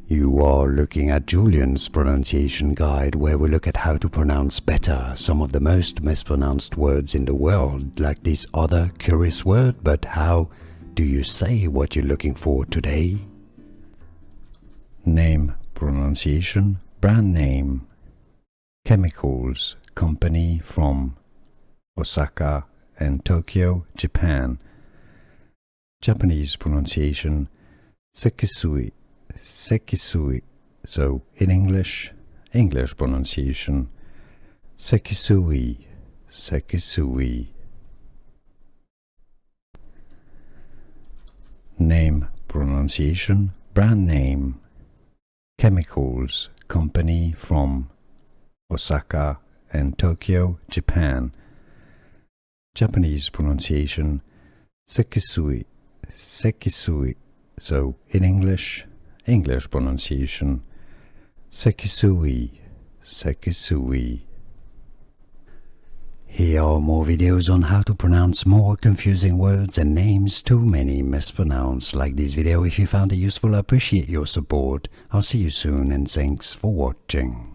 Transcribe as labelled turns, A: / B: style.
A: You are looking at Julian's pronunciation guide, where we look at how to pronounce better some of the most mispronounced words in the world, like this other curious word. But how do you say what you're looking for today? Name, pronunciation, brand name. Chemicals, company from Osaka and Tokyo, Japan. Japanese pronunciation, Sekisui, Sekisui. So in English, English pronunciation, Sekisui, Sekisui. Name, pronunciation, brand name. Chemicals, company from Osaka and Tokyo, Japan. Japanese pronunciation, Sekisui, Sekisui. So in English, English pronunciation, Sekisui, Sekisui. Here are more videos on how to pronounce more confusing words and names too many mispronounced. Like this video if you found it useful. I appreciate your support. I'll see you soon and thanks for watching.